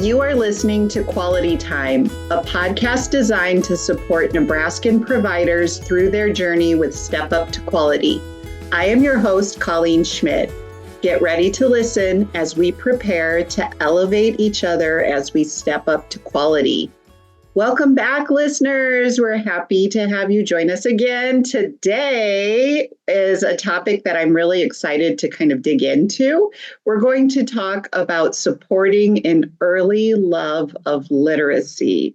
You are listening to Quality Time, a podcast designed to support Nebraskan providers through their journey with Step Up to Quality. I am your host, Colleen Schmidt. Get ready to listen as we prepare to elevate each other as we step up to quality. Welcome back, listeners. We're happy to have you join us again. Today is a topic that I'm really excited to kind of dig into. We're going to talk about supporting an early love of literacy.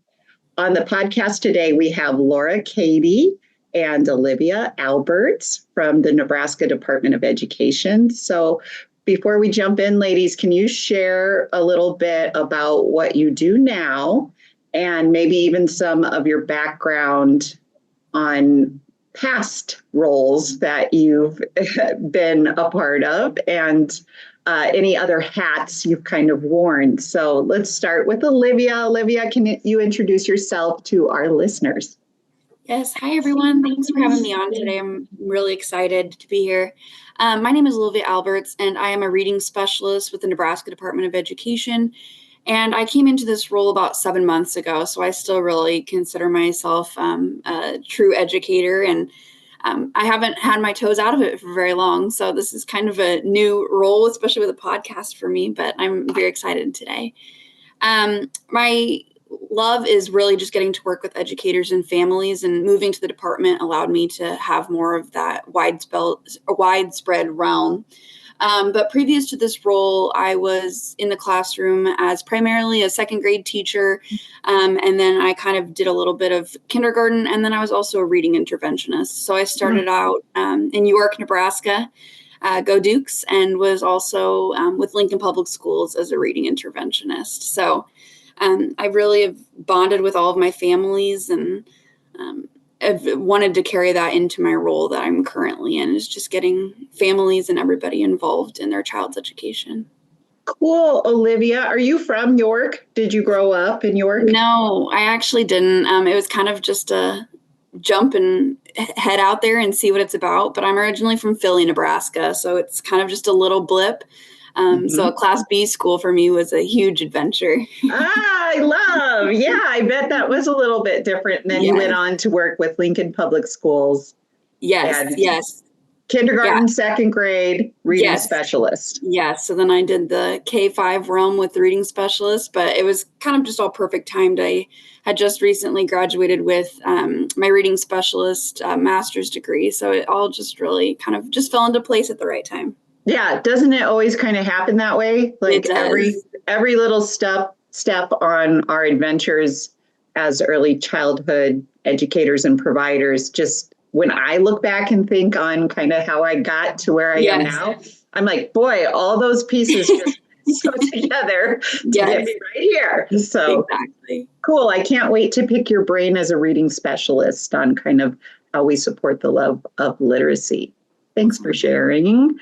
On the podcast today, we have Laura Cady and Olivia Alberts from the Nebraska Department of Education. So before we jump in, ladies, can you share a little bit about what you do now? And maybe even some of your background on past roles that you've been a part of and any other hats you've kind of worn. So let's start with Olivia. Olivia, can you introduce yourself to our listeners? Yes. Hi, everyone. Thanks for having me on today. I'm really excited to be here. My name is Olivia Alberts, and I am a reading specialist with the Nebraska Department of Education. And I came into this role about 7 months ago, so I still really consider myself a true educator, and I haven't had my toes out of it for very long. So this is kind of a new role, especially with a podcast for me, but I'm very excited today. My love is really just getting to work with educators and families, and moving to the department allowed me to have more of that widespread realm. But previous to this role, I was in the classroom as primarily a second grade teacher. And then I kind of did a little bit of kindergarten. And then I was also a reading interventionist. So I started out in York, Nebraska, go Dukes, and was also with Lincoln Public Schools as a reading interventionist. So I really have bonded with all of my families, and I've wanted to carry that into my role that I'm currently in, is just getting families and everybody involved in their child's education. Cool. Olivia, are you from York? Did you grow up in York? No, I actually didn't. It was kind of just a jump and head out there and see what it's about. But I'm originally from Philly, Nebraska, so it's kind of just a little blip. So a Class B school for me was a huge adventure. I bet that was a little bit different. And then you went on to work with Lincoln Public Schools. Yes. Kindergarten, second grade, reading specialist. Yes. So then I did the K-5 realm with the reading specialist, but it was kind of just all perfect timed. I had just recently graduated with my reading specialist master's degree. So it all just really kind of just fell into place at the right time. Yeah, doesn't it always kind of happen that way? Like every little step on our adventures as early childhood educators and providers, just when I look back and think on kind of how I got to where I am now, I'm like, boy, all those pieces just go together to get me right here. So exactly. Cool. I can't wait to pick your brain as a reading specialist on kind of how we support the love of literacy. Thanks for sharing.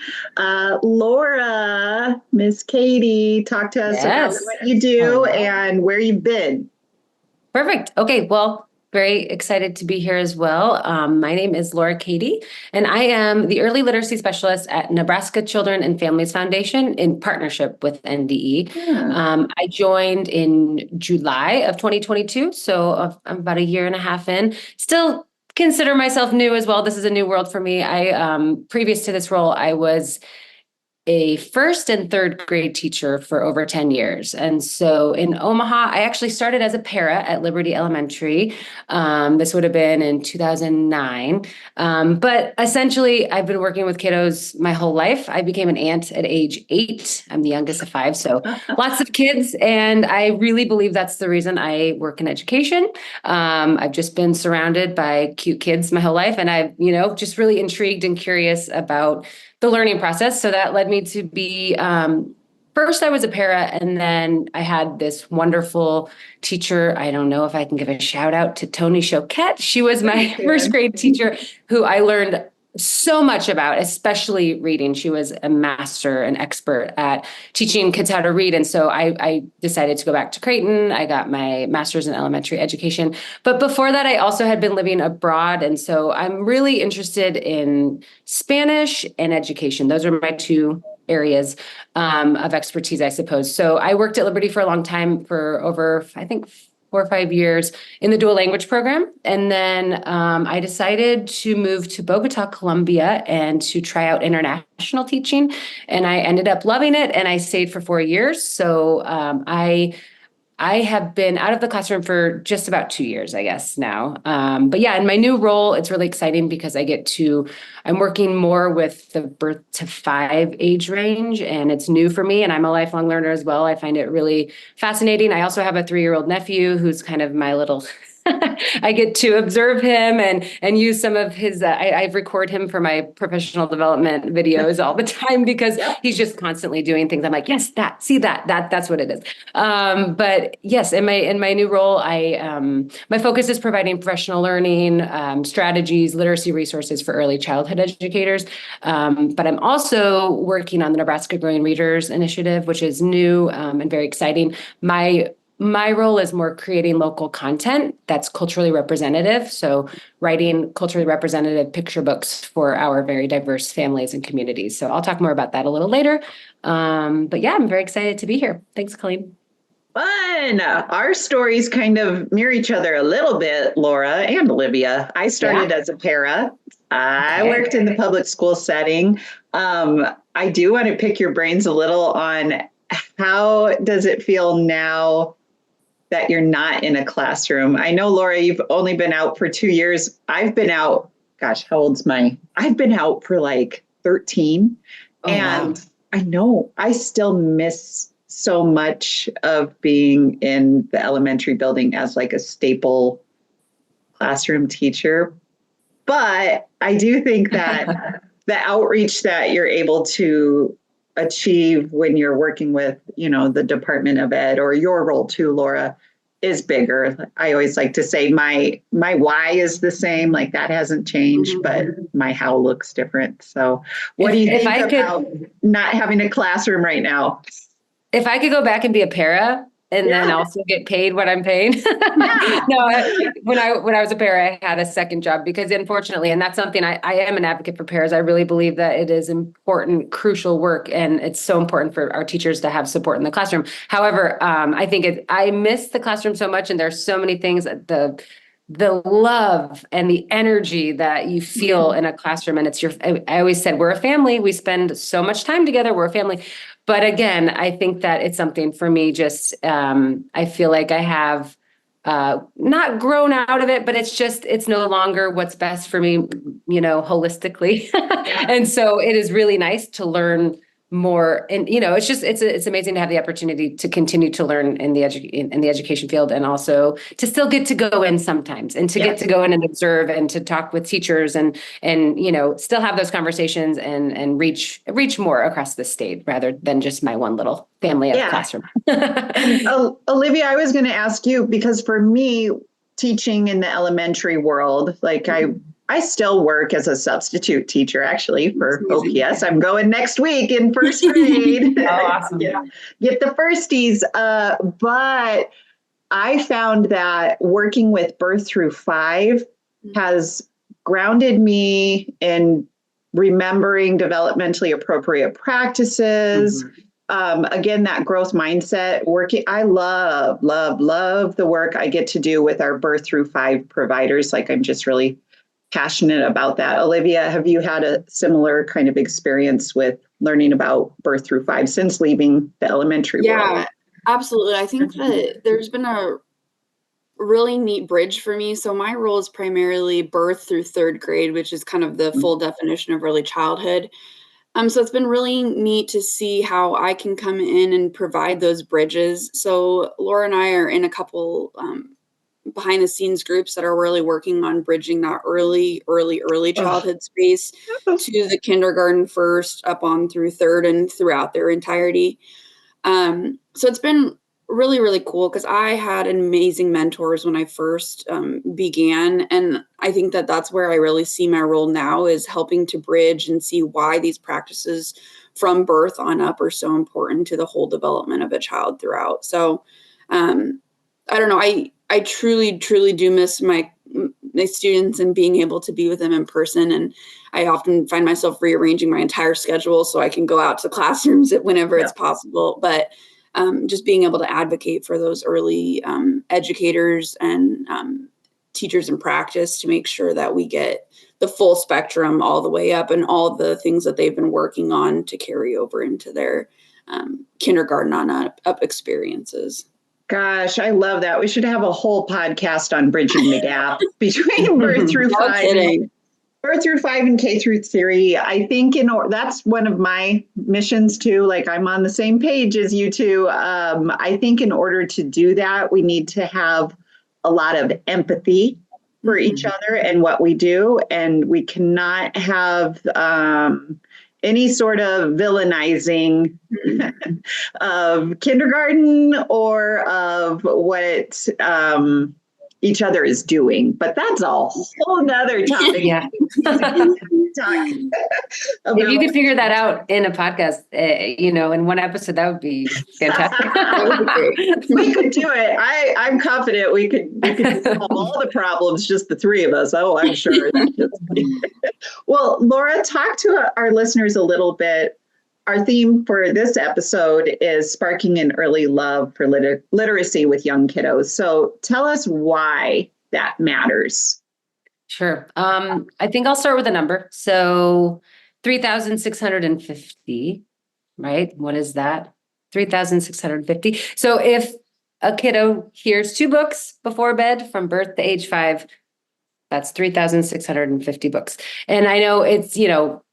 Laura, Miss Cady, talk to us about what you do and where you've been. Perfect. Okay. Well, very excited to be here as well. My name is Laura Cady, and I am the Early Literacy Specialist at Nebraska Children and Families Foundation in partnership with NDE. I joined in July of 2022, so I'm about a year and a half in. Still consider myself new as well. This is a new world for me. Previous to this role, I was a first and third grade teacher for over 10 years. And so in Omaha, I actually started as a para at Liberty Elementary. This would have been in 2009. But essentially, I've been working with kiddos my whole life. I became an aunt at age 8. I'm the youngest of 5, so lots of kids. And I really believe that's the reason I work in education. I've just been surrounded by cute kids my whole life. And I've, just really intrigued and curious about the learning process. So that led me to be, first I was a para, and then I had this wonderful teacher. I don't know if I can give a shout out to Tony Choquette. She was my first grade teacher who I learned so much about, especially reading. She was a master, an expert at teaching kids how to read. And so I decided to go back to Creighton. I got my master's in elementary education. But before that, I also had been living abroad. And so I'm really interested in Spanish and education. Those are my two areas of expertise, I suppose. So I worked at Liberty for a long time, for over, I think, 4 or 5 years in the dual language program. And then I decided to move to Bogota, Colombia, and to try out international teaching. And I ended up loving it, and I stayed for 4 years. So I have been out of the classroom for just about 2 years, I guess now. But yeah, in my new role, it's really exciting because I'm working more with the birth to 5 age range, and it's new for me, and I'm a lifelong learner as well. I find it really fascinating. I also have a 3-year-old nephew who's kind of my little I get to observe him and use some of his, I record him for my professional development videos all the time because he's just constantly doing things. I'm like, yes, that's what it is. But yes, in my new role, my focus is providing professional learning, strategies, literacy resources for early childhood educators. But I'm also working on the Nebraska Growing Readers Initiative, which is new and very exciting. My role is more creating local content that's culturally representative. So writing culturally representative picture books for our very diverse families and communities. So I'll talk more about that a little later. But yeah, I'm very excited to be here. Thanks, Colleen. Fun. Our stories kind of mirror each other a little bit, Laura and Olivia. I started as a para. I worked in the public school setting. I do want to pick your brains a little on how does it feel now that you're not in a classroom? I know, Laura, you've only been out for 2 years. I've been out, gosh, how old's I've been out for like 13. And wow. I know I still miss so much of being in the elementary building as like a staple classroom teacher. But I do think that the outreach that you're able to achieve when you're working with, the Department of Ed, or your role too, Laura, is bigger. I always like to say my why is the same, like that hasn't changed, but my how looks different. So what do you think about not having a classroom right now? If I could go back and be a para and then also get paid what I'm paid. When I was a para, I had a second job because unfortunately, and that's something I am an advocate for paras. I really believe that it is important, crucial work, and it's so important for our teachers to have support in the classroom. However, I think I miss the classroom so much, and there's so many things that the love and the energy that you feel in a classroom. And I always said, we're a family. We spend so much time together. We're a family. But again, I think that it's something for me, just, I feel like I have not grown out of it, but it's no longer what's best for me, holistically. And so it is really nice to learn more. And, it's amazing to have the opportunity to continue to learn in the education field, and also to still get to go in sometimes, and to get to go in and observe and to talk with teachers and still have those conversations and reach more across the state rather than just my one little family of classroom. Olivia, I was going to ask you, because for me, teaching in the elementary world, like I still work as a substitute teacher, actually, for OPS. I'm going next week in first grade. Awesome. Get the firsties. But I found that working with birth through 5 has grounded me in remembering developmentally appropriate practices. Again, that growth mindset working. I love the work I get to do with our birth through 5 providers. Like, I'm just really passionate about that. Olivia, have you had a similar kind of experience with learning about birth through 5 since leaving the elementary world? Yeah, absolutely. I think that there's been a really neat bridge for me. So my role is primarily birth through 3rd grade, which is kind of the full definition of early childhood. So it's been really neat to see how I can come in and provide those bridges. So Laura and I are in a couple behind the scenes groups that are really working on bridging that early childhood space to the kindergarten first, up on through 3rd and throughout their entirety. So it's been really, really cool because I had amazing mentors when I first began. And I think that that's where I really see my role now, is helping to bridge and see why these practices from birth on up are so important to the whole development of a child throughout. So I don't know, I truly, truly do miss my students and being able to be with them in person. And I often find myself rearranging my entire schedule so I can go out to classrooms whenever it's possible. But just being able to advocate for those early educators and teachers in practice to make sure that we get the full spectrum all the way up and all the things that they've been working on to carry over into their kindergarten on up experiences. Gosh, I love that. We should have a whole podcast on bridging the gap between birth through five. Birth through five and K through 3. I think that's one of my missions too. Like I'm on the same page as you two. I think in order to do that, we need to have a lot of empathy for each other and what we do. And we cannot have any sort of villainizing of kindergarten or of what each other is doing, but that's a whole nother topic. Yeah. If you could figure that out in a podcast, in one episode, that would be fantastic. We could do it. I'm confident we could solve all the problems, just the three of us. Oh, I'm sure. Well, Laura, talk to our listeners a little bit. Our theme for this episode is sparking an early love for literacy with young kiddos. So tell us why that matters. Sure. I think I'll start with a number. So 3,650, right? What is that? 3,650. So if a kiddo hears 2 books before bed from birth to age 5, that's 3,650 books. And I know it's,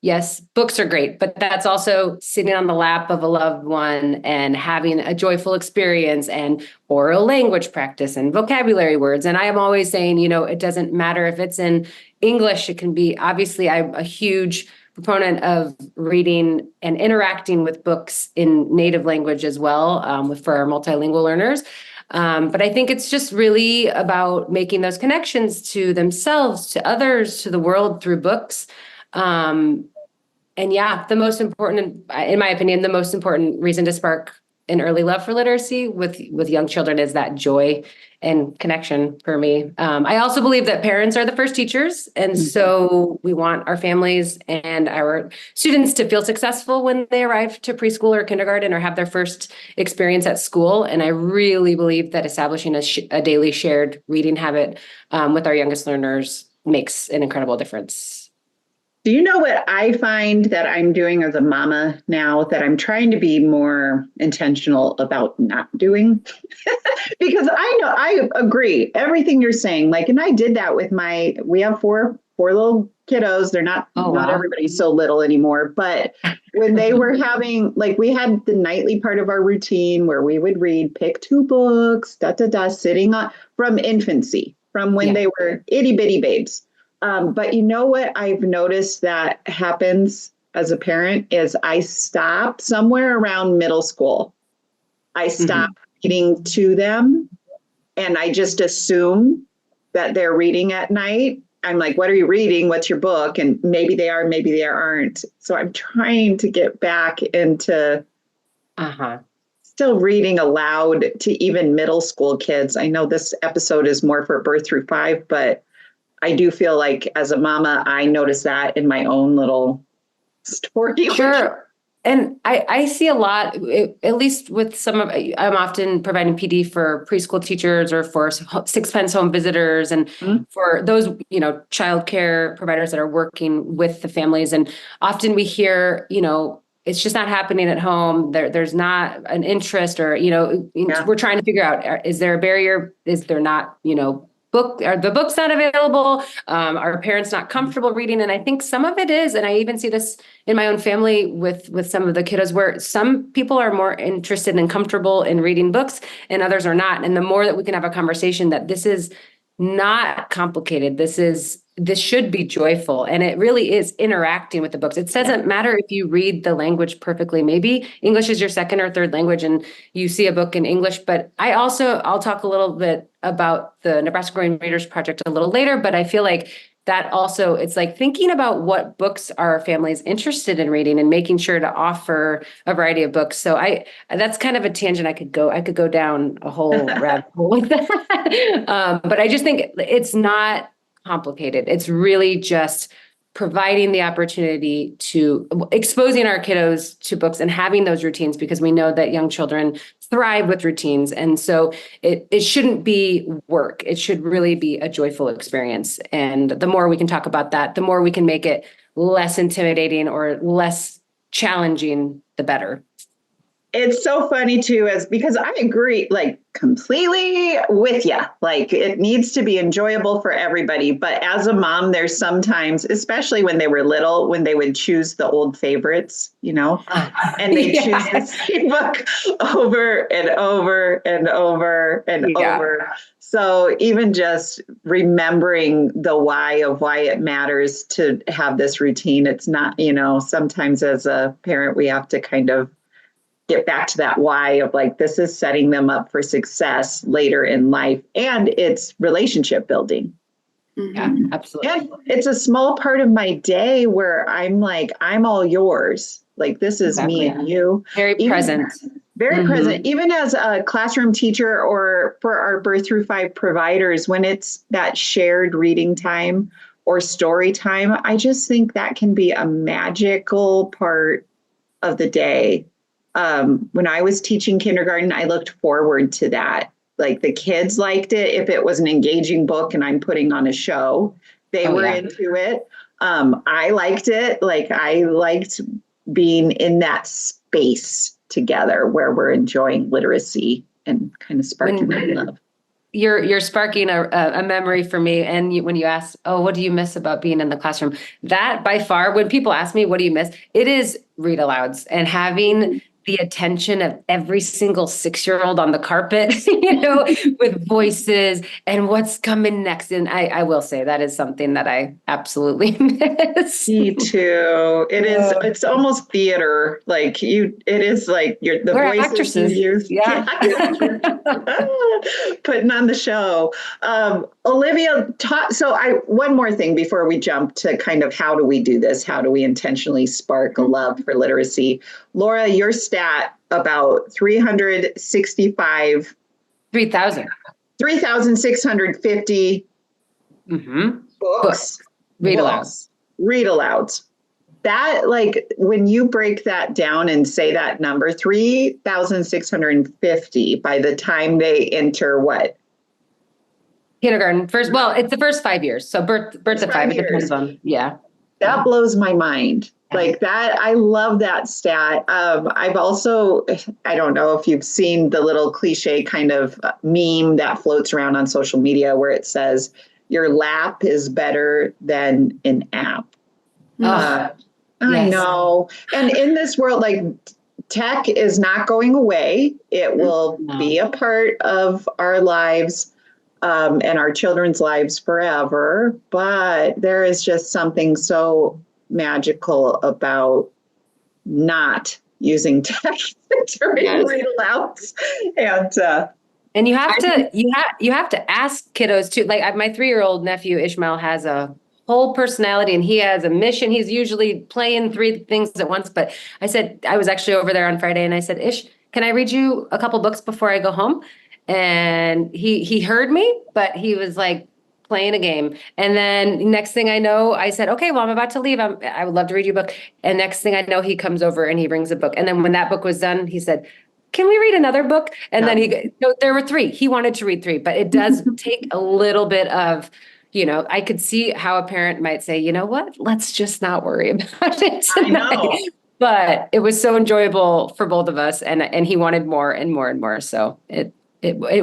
yes, books are great, but that's also sitting on the lap of a loved one and having a joyful experience and oral language practice and vocabulary words. And I am always saying, it doesn't matter if it's in English, it can be, obviously, I'm a huge proponent of reading and interacting with books in native language as well, for our multilingual learners. But I think it's just really about making those connections to themselves, to others, to the world through books. And yeah, the most important, in my opinion, the most important reason to spark an early love for literacy with young children is that joy and connection for me. I also believe that parents are the first teachers. And so we want our families and our students to feel successful when they arrive to preschool or kindergarten or have their first experience at school. And I really believe that establishing a daily shared reading habit with our youngest learners makes an incredible difference. Do you know what I find that I'm doing as a mama now that I'm trying to be more intentional about not doing? Because I agree everything you're saying. And I did that with we have four little kiddos. They're not everybody's so little anymore. But when they were having, we had the nightly part of our routine where we would pick 2 books, sitting on from infancy, from when they were itty bitty babes. But you know what I've noticed that happens as a parent is I stop somewhere around middle school. I stop reading to them and I just assume that they're reading at night. I'm like, what are you reading? What's your book? And maybe they are, maybe they aren't. So I'm trying to get back into still reading aloud to even middle school kids. I know this episode is more for birth through 5, but I do feel like as a mama, I notice that in my own little story. Sure. And I see a lot, at least with I'm often providing PD for preschool teachers or for Sixpence home visitors and for those, childcare providers that are working with the families. And often we hear, it's just not happening at home. There's not an interest or, we're trying to figure out, is there a barrier? Is there not, are the books not available? Are parents not comfortable reading? And I think some of it is, and I even see this in my own family with some of the kiddos where some people are more interested and comfortable in reading books and others are not. And the more that we can have a conversation that this is not complicated, this should be joyful. And it really is interacting with the books. It doesn't matter if you read the language perfectly. Maybe English is your second or third language and you see a book in English. But I'll talk a little bit about the Nebraska Growing Readers Project a little later, but I feel like that also, it's like thinking about what books are families interested in reading and making sure to offer a variety of books. So that's kind of a tangent I could go down a whole rabbit hole with that. But I just think it's not complicated. It's really just providing the opportunity to exposing our kiddos to books and having those routines, because we know that young children thrive with routines. And so it shouldn't be work. It should really be a joyful experience. And the more we can talk about that, the more we can make it less intimidating or less challenging, the better. It's so funny too, because I agree like completely with you. Like it needs to be enjoyable for everybody. But as a mom, there's sometimes, especially when they were little, when they would choose the old favorites, and they choose the same book over and over and over and over. So even just remembering the why of why it matters to have this routine, it's not, sometimes as a parent, we have to kind of get back to that why of like, this is setting them up for success later in life, and it's relationship building. Yeah, absolutely. And it's a small part of my day where I'm like, I'm all yours. Like, this is me and you. Very present. Very present. Even as a classroom teacher or for our birth through 5 providers, when it's that shared reading time or story time, I just think that can be a magical part of the day. When I was teaching kindergarten, I looked forward to that. Like the kids liked it. If it was an engaging book and I'm putting on a show, they were into it. I liked it. Like I liked being in that space together where we're enjoying literacy and kind of sparking that love. You're sparking a memory for me. And when you ask, what do you miss about being in the classroom? That by far, when people ask me, what do you miss? It is read alouds and having the attention of every single 6-year-old on the carpet, with voices and what's coming next. And I will say that is something that I absolutely miss. Me too. It is. It's almost theater. Like it is like the We're voices actresses. you use. Yeah. Putting on the show. Olivia taught. So one more thing before we jump to kind of how do we do this? How do we intentionally spark a love for literacy? Laura, your stat about 3,650 books. Read alouds. Read alouds. That, like, when you break that down and say that number, 3,650 by the time they enter what? Kindergarten. It's the first 5 years. So birth to 5, it depends on, That blows my mind. Like that, I love that stat. I've also, I don't know if you've seen the little cliche kind of meme that floats around on social media where it says, your lap is better than an app. I know. And in this world, like tech is not going away. It will be a part of our lives and our children's lives forever. But there is just something so magical about not using tech to read alouds. And you have to ask kiddos too. Like my 3-year-old nephew Ishmael has a whole personality and he has a mission. He's usually playing 3 things at once. But I was actually over there on Friday and I said, Ish, can I read you a couple books before I go home? And he heard me, but he was like playing a game. And then next thing I know, I said, okay, well, I'm about to leave. I would love to read you a book. And next thing I know, he comes over and he brings a book. And then when that book was done, he said, can we read another book? And then there were 3. He wanted to read 3, but it does take a little bit of, I could see how a parent might say, you know what, let's just not worry about it tonight. I know. But it was so enjoyable for both of us. And he wanted more and more and more. So it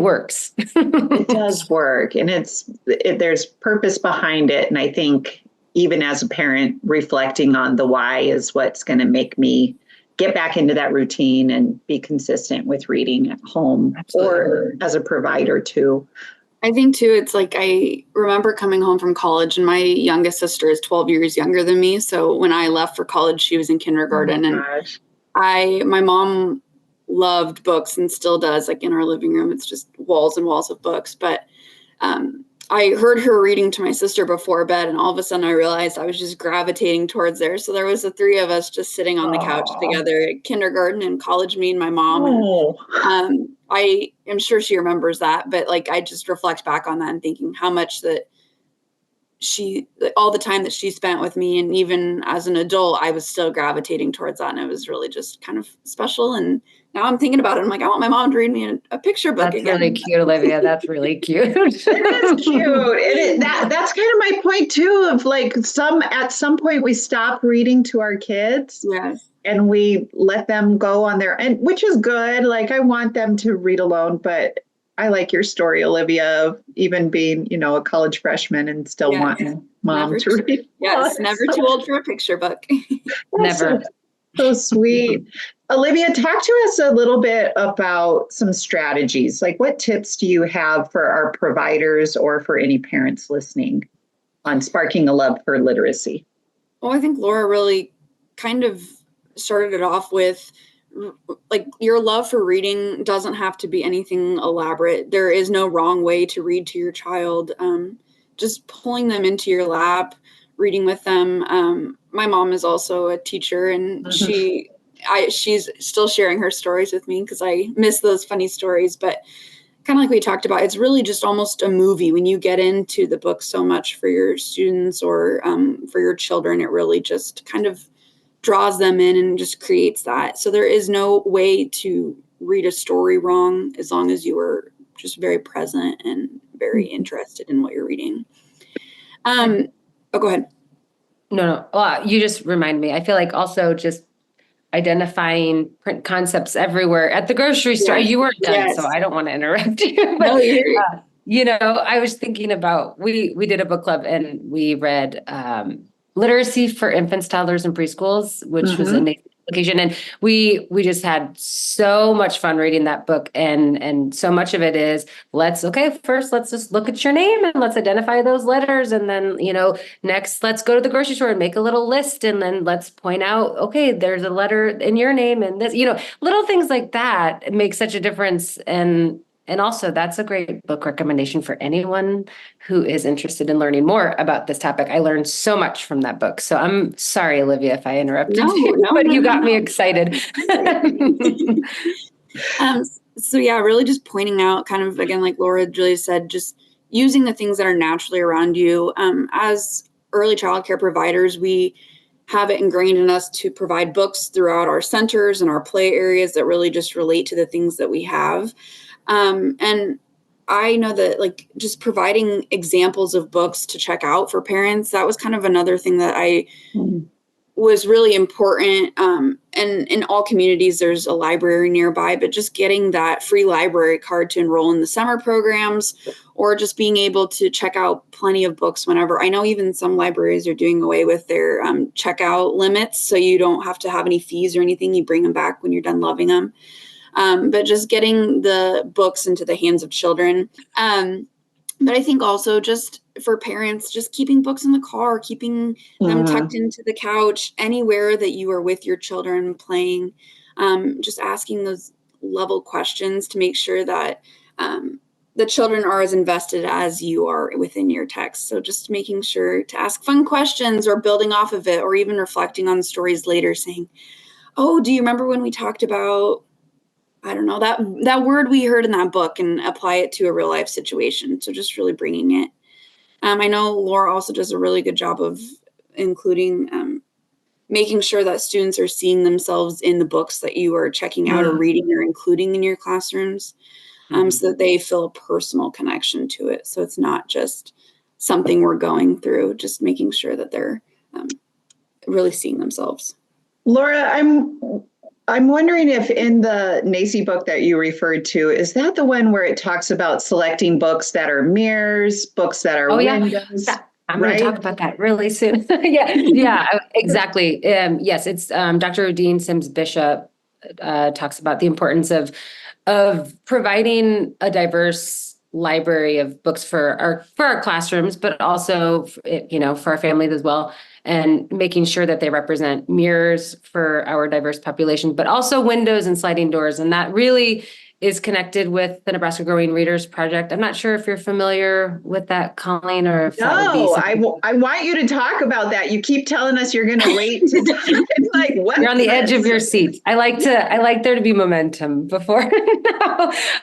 works. It does work. And there's purpose behind it. And I think even as a parent, reflecting on the why is what's going to make me get back into that routine and be consistent with reading at home. Absolutely. Or as a provider too. I think too, it's like, I remember coming home from college and my youngest sister is 12 years younger than me. So when I left for college, she was in kindergarten my mom loved books and still does. Like in our living room, it's just walls and walls of books. But I heard her reading to my sister before bed, and all of a sudden I realized I was just gravitating towards there. So there was the 3 of us just sitting on the couch together at kindergarten and college, me and my mom. And, I am sure she remembers that, but like I just reflect back on that and thinking how much that all the time that she spent with me, and even as an adult, I was still gravitating towards that, and it was really just kind of special. And now I'm thinking about it, I'm like, I want my mom to read me a picture book That's again. really cute, Olivia. That's really cute. It is cute. That's kind of my point too, of like at some point we stop reading to our kids. Yes. And we let them go on their end, which is good. Like I want them to read alone, but I like your story, Olivia, of even being, a college freshman and still wanting mom to read. Yes, never too old for a picture book. Never. So sweet. Olivia, talk to us a little bit about some strategies. Like what tips do you have for our providers or for any parents listening on sparking a love for literacy? Well, I think Laura really kind of started it off with, like, your love for reading doesn't have to be anything elaborate. There is no wrong way to read to your child. Just pulling them into your lap, reading with them. My mom is also a teacher, and she's still sharing her stories with me because I miss those funny stories. But kind of like we talked about, it's really just almost a movie when you get into the book so much for your students or for your children. It really just kind of draws them in and just creates that. So there is no way to read a story wrong as long as you are just very present and very interested in what you're reading. Go ahead. No. Well, you just remind me. I feel like also just identifying print concepts everywhere at the grocery store. Yes. You weren't done, Yes. so I don't want to interrupt you. But, No, you're I was thinking about, we did a book club and we read Literacy for Infants, Toddlers, and Preschools, which was a NAEYC application. And we just had so much fun reading that book. And so much of it is, first let's just look at your name and let's identify those letters. And then, next let's go to the grocery store and make a little list. And then let's point out, okay, there's a letter in your name and this, little things like that make such a difference. And also, that's a great book recommendation for anyone who is interested in learning more about this topic. I learned so much from that book. So I'm sorry, Olivia, if I interrupted you, but you got me excited. So yeah, really just pointing out kind of, again, like Laura Julia said, just using the things that are naturally around you. As early childcare providers, we have it ingrained in us to provide books throughout our centers and our play areas that really just relate to the things that we have. And I know that, like, just providing examples of books to check out for parents, that was kind of another thing that I was really important. And in all communities, there's a library nearby, but just getting that free library card to enroll in the summer programs, or just being able to check out plenty of books whenever. I know even some libraries are doing away with their checkout limits, so you don't have to have any fees or anything. You bring them back when you're done loving them. But just getting the books into the hands of children. But I think also just for parents, just keeping books in the car, keeping them tucked into the couch, anywhere that you are with your children playing, just asking those level questions to make sure that the children are as invested as you are within your text. So just making sure to ask fun questions or building off of it, or even reflecting on the stories later saying, oh, do you remember when we talked about, I don't know, that word we heard in that book, and apply it to a real life situation. So just really bringing it. I know Laura also does a really good job of including, making sure that students are seeing themselves in the books that you are checking out or reading or including in your classrooms, so that they feel a personal connection to it. So it's not just something we're going through, just making sure that they're really seeing themselves. Laura, I'm wondering if in the NAEYC book that you referred to, is that the one where it talks about selecting books that are mirrors, books that are windows? I'm going to talk about that really soon. Yeah, exactly. Yes, it's Dr. Udine Sims Bishop talks about the importance of providing a diverse library of books for our classrooms, but also for our families as well, and making sure that they represent mirrors for our diverse population, but also windows and sliding doors. And that really is connected with the Nebraska Growing Readers Project. I'm not sure if you're familiar with that, Colleen, or if that would be No, something. I want you to talk about that. You keep telling us you're going to wait to talk. It's like, what? You're on the edge of your seat. I like there to be momentum before.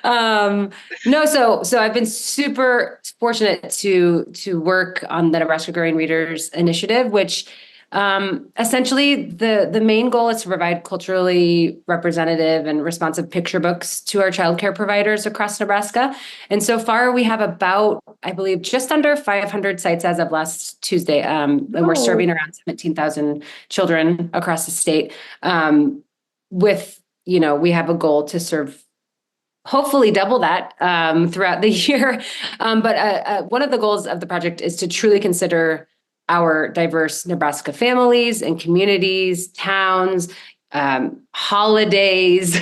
No, so I've been super fortunate to work on the Nebraska Growing Readers Initiative, which essentially the main goal is to provide culturally representative and responsive picture books to our childcare providers across Nebraska. And so far we have about, I believe, just under 500 sites as of last Tuesday. And we're serving around 17,000 children across the state. With, we have a goal to serve hopefully double that throughout the year. But one of the goals of the project is to truly consider our diverse Nebraska families and communities, towns, holidays,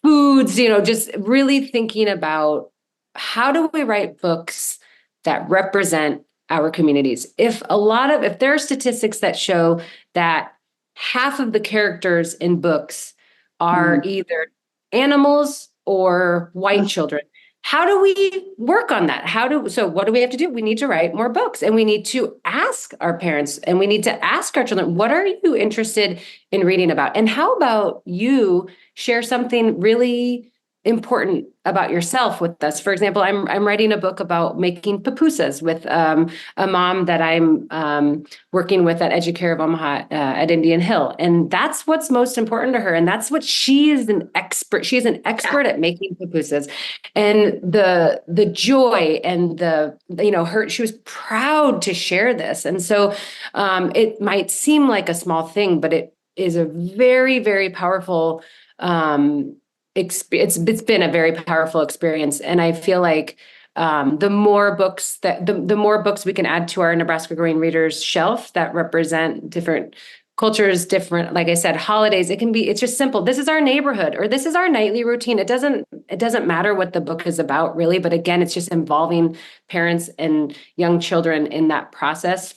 foods, just really thinking about how do we write books that represent our communities? If there are statistics that show that half of the characters in books are either animals or white children, how do we work on that? So what do we have to do? We need to write more books, and we need to ask our parents, and we need to ask our children, what are you interested in reading about? And how about you share something really important about yourself with us? For example, I'm writing a book about making pupusas with a mom that I'm working with at Educare of Omaha at Indian Hill, and that's what's most important to her, and that's what she is an expert. She is an expert at making pupusas, and the joy and she was proud to share this, and so it might seem like a small thing, but it is a very, very powerful. It's been a very powerful experience, and I feel like the more books we can add to our Nebraska Growing Readers shelf that represent different cultures, different, like I said, holidays. It's just simple. This is our neighborhood, or this is our nightly routine. It doesn't matter what the book is about, really, but again, it's just involving parents and young children in that process.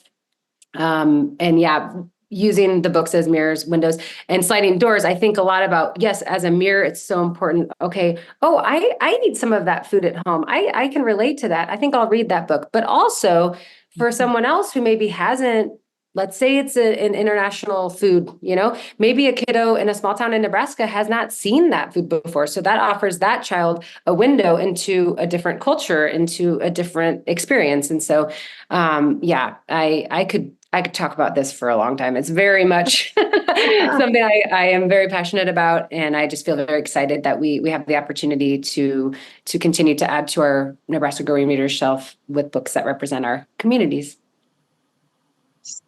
Using the books as mirrors, windows, and sliding doors. I think a lot about, yes, as a mirror, it's so important. Okay. Oh, I need some of that food at home. I can relate to that. I think I'll read that book. But also for someone else who maybe hasn't, let's say it's an international food, maybe a kiddo in a small town in Nebraska has not seen that food before. So that offers that child a window into a different culture, into a different experience. And so, I could talk about this for a long time. It's very much something I am very passionate about, and I just feel very excited that we have the opportunity to continue to add to our Nebraska Growing Readers shelf with books that represent our communities.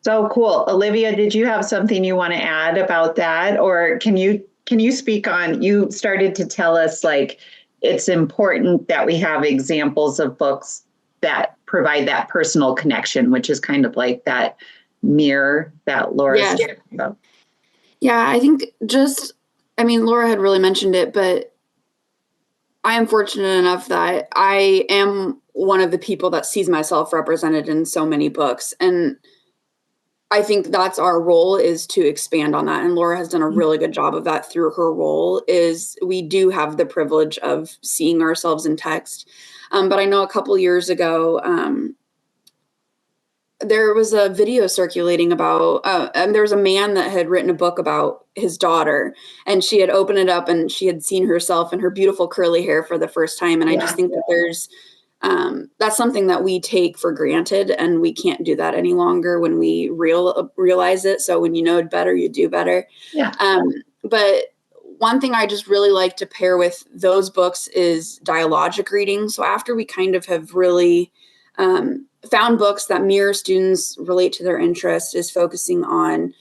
So cool. Olivia, did you have something you want to add about that? Or can you speak on, you started to tell us like it's important that we have examples of books that provide that personal connection, which is kind of like that mirror that Laura's talking about. Yeah, I think Laura had really mentioned it, but I am fortunate enough that I am one of the people that sees myself represented in so many books. And I think that's our role, is to expand on that. And Laura has done a really good job of that through her role. Is we do have the privilege of seeing ourselves in text. But I know a couple years ago, there was a video circulating about, and there was a man that had written a book about his daughter, and she had opened it up and she had seen herself and her beautiful curly hair for the first time. And I just think that that's something that we take for granted, and we can't do that any longer when we realize it. So when you know better, you do better. Yeah. But one thing I just really like to pair with those books is dialogic reading. So after we kind of have really found books that mirror students, relate to their interests, is focusing on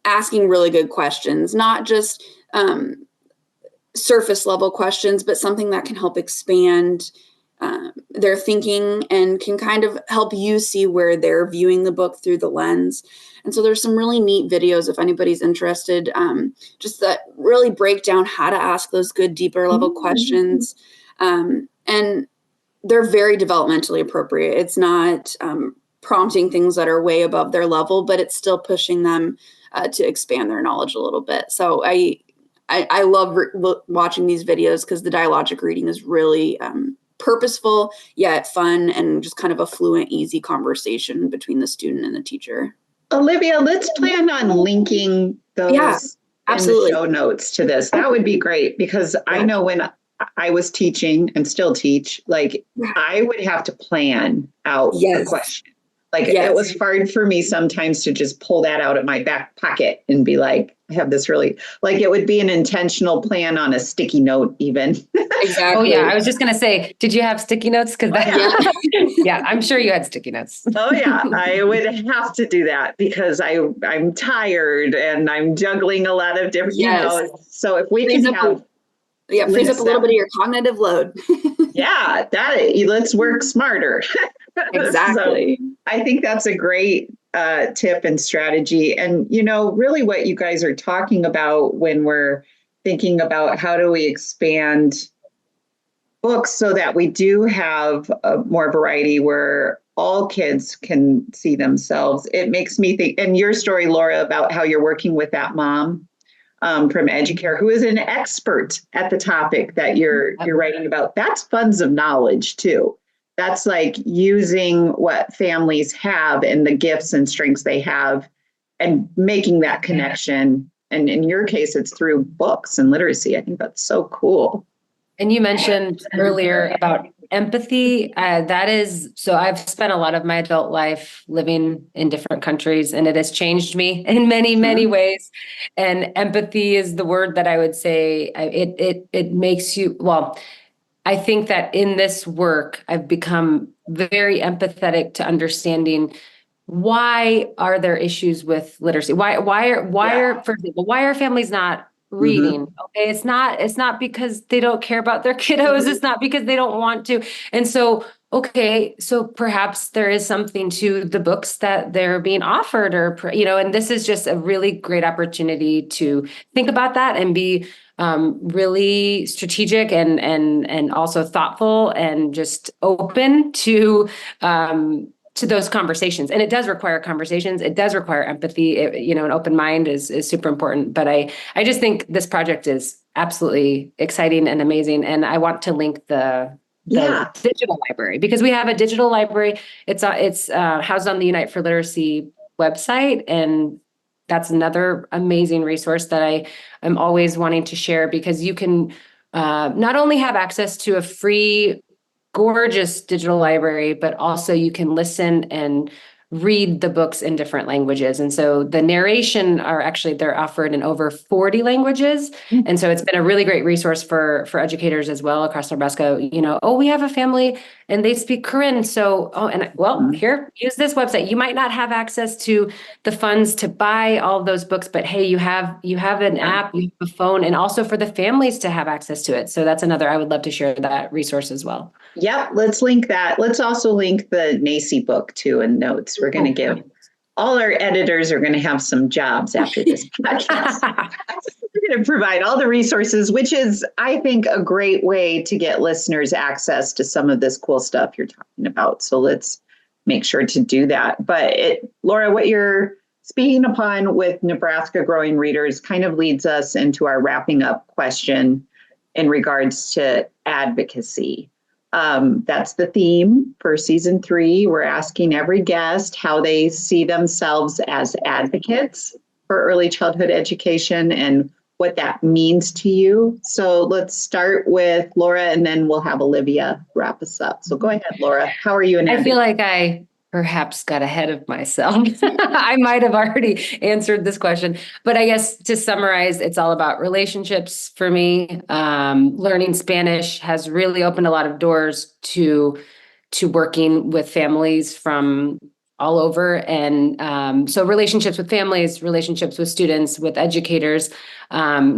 asking really good questions, not just surface level questions, but something that can help expand their thinking and can kind of help you see where they're viewing the book through the lens. And so there's some really neat videos, if anybody's interested, just that really break down how to ask those good, deeper level questions. And they're very developmentally appropriate. It's not prompting things that are way above their level, but it's still pushing them to expand their knowledge a little bit. So I I love watching these videos because the dialogic reading is really purposeful yet fun, and just kind of a fluent, easy conversation between the student and the teacher. Olivia, let's plan on linking those Yeah, in absolutely. the show notes to this. That would be great, because I know when I was teaching and still teach, like I would have to plan out the question. Like it was hard for me sometimes to just pull that out of my back pocket and be like, I have this really, like it would be an intentional plan on a sticky note even. Exactly. Oh yeah, I was just going to say, did you have sticky notes? Because yeah, I'm sure you had sticky notes. Oh yeah, I would have to do that because I'm tired and I'm juggling a lot of different, so if we can have. Frees up a little bit of your cognitive load. Yeah, let's work smarter. Exactly. So I think that's a great tip and strategy. And, really what you guys are talking about when we're thinking about how do we expand books so that we do have more variety where all kids can see themselves. It makes me think, and your story, Laura, about how you're working with that mom from Educare, who is an expert at the topic that you're writing about. That's funds of knowledge too. That's like using what families have and the gifts and strengths they have and making that connection. And in your case, it's through books and literacy. I think that's so cool. And you mentioned earlier about empathy. So I've spent a lot of my adult life living in different countries, and it has changed me in many, many ways. And empathy is the word that I would say it makes you, well, I think that in this work, I've become very empathetic to understanding why are there issues with literacy? Why are, for example, why are families not reading? Okay, it's not because they don't care about their kiddos. It's not because they don't want to. And so, okay, so perhaps there is something to the books that they're being offered, or and this is just a really great opportunity to think about that and be really strategic and also thoughtful and just open to those conversations. And it does require conversations. It does require empathy. An open mind is super important. But I just think this project is absolutely exciting and amazing. And I want to link the digital library, because we have a digital library. It's housed on the Unite for Literacy website. And that's another amazing resource that I am always wanting to share, because you can not only have access to a free, gorgeous digital library, but also you can listen and read the books in different languages. And so the narration they're offered in over 40 languages. And so it's been a really great resource for educators as well across Nebraska. We have a family and they speak Korean. So, here, use this website. You might not have access to the funds to buy all those books, but hey, you have an app, you have a phone, and also for the families to have access to it. So that's I would love to share that resource as well. Yep, let's link that. Let's also link the NACCE book too in notes. We're going to give all our editors are going to have some jobs after this podcast. We're going to provide all the resources, which is, I think, a great way to get listeners access to some of this cool stuff you're talking about. So let's make sure to do that. But Laura, what you're speaking upon with Nebraska Growing Readers kind of leads us into our wrapping up question in regards to advocacy. That's the theme for season 3. We're asking every guest how they see themselves as advocates for early childhood education and what that means to you. So let's start with Laura, and then we'll have Olivia wrap us up. So go ahead, Laura. How are you? I feel like I perhaps got ahead of myself. I might have already answered this question, but I guess to summarize, it's all about relationships for me. Learning Spanish has really opened a lot of doors to working with families from all over. And so relationships with families, relationships with students, with educators,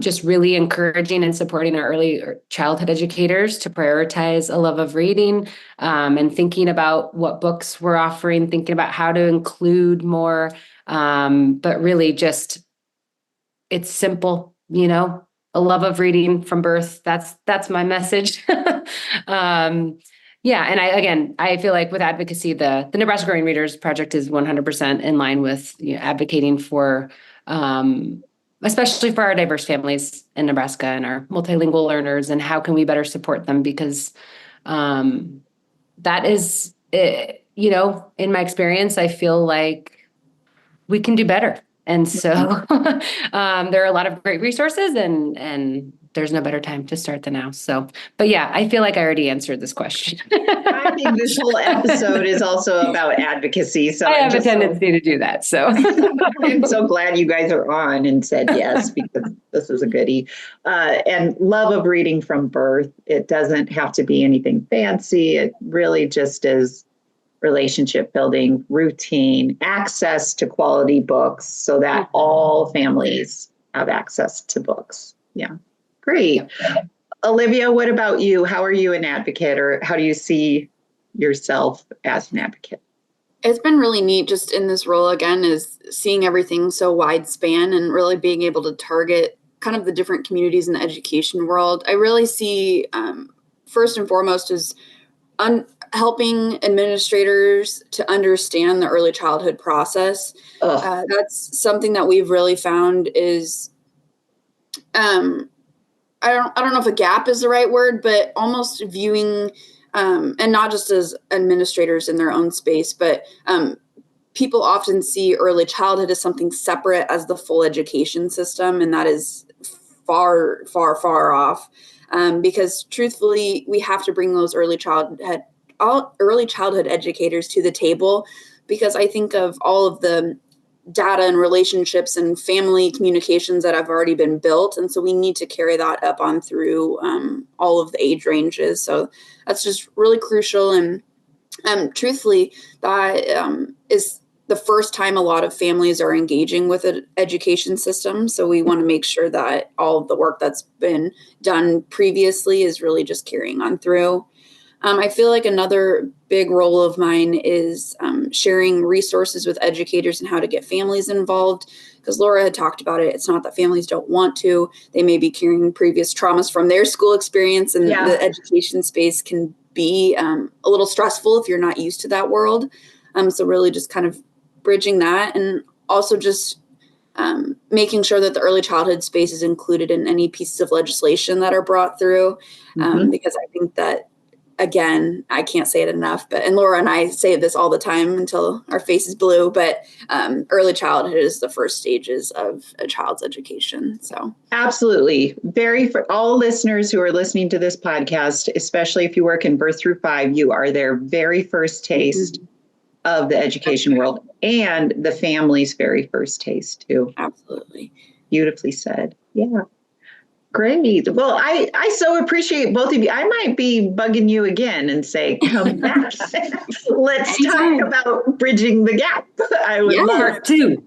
just really encouraging and supporting our early childhood educators to prioritize a love of reading, and thinking about what books we're offering, thinking about how to include more, but really just, it's simple, a love of reading from birth. That's my message. Yeah. And I feel like with advocacy, the Nebraska Growing Readers Project is 100% in line with advocating for especially for our diverse families in Nebraska and our multilingual learners, and how can we better support them? Because that is, in my experience, I feel like we can do better. And so there are a lot of great resources, and there's no better time to start than now. So, but yeah, I feel like I already answered this question. I think this whole episode is also about advocacy. So I have a tendency to do that. So I'm so glad you guys are on and said yes, because this is a goodie. And love of reading from birth. It doesn't have to be anything fancy. It really just is relationship building, routine, access to quality books so that all families have access to books. Yeah. Great. Olivia, what about you? How are you an advocate, or how do you see yourself as an advocate? It's been really neat just in this role again, is seeing everything so wide span and really being able to target kind of the different communities in the education world. I really see first and foremost is helping administrators to understand the early childhood process. That's something that we've really found is I don't know if a gap is the right word, but almost viewing, and not just as administrators in their own space, but people often see early childhood as something separate as the full education system, and that is far, far, far off. Because truthfully, we have to bring those early childhood educators to the table, because I think of all of the data and relationships and family communications that have already been built. And so we need to carry that up on through all of the age ranges. So that's just really crucial. And truthfully, that is the first time a lot of families are engaging with an education system. So we want to make sure that all of the work that's been done previously is really just carrying on through. I feel like another big role of mine is sharing resources with educators and how to get families involved, because Laura had talked about it. It's not that families don't want to. They may be carrying previous traumas from their school experience, and the education space can be a little stressful if you're not used to that world. So really just kind of bridging that, and also just making sure that the early childhood space is included in any pieces of legislation that are brought through, because I think that, again, I can't say it enough, and Laura and I say this all the time until our face is blue, but early childhood is the first stages of a child's education. So absolutely. For all listeners who are listening to this podcast, especially if you work in birth through 5, you are their very first taste of the education world, and the family's very first taste too. Absolutely. Beautifully said. Yeah. Great. Well, I so appreciate both of you. I might be bugging you again and say, come back. Let's talk about bridging the gap. I would love to.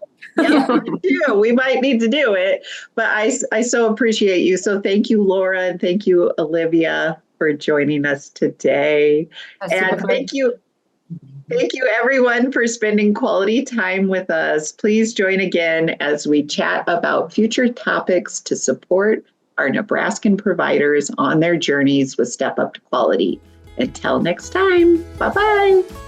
Yeah, we might need to do it. But I so appreciate you. So thank you, Laura, and thank you, Olivia, for joining us today. And thank you. Thank you, everyone, for spending quality time with us. Please join again as we chat about future topics to support our Nebraskan providers on their journeys with Step Up to Quality. Until next time, bye-bye.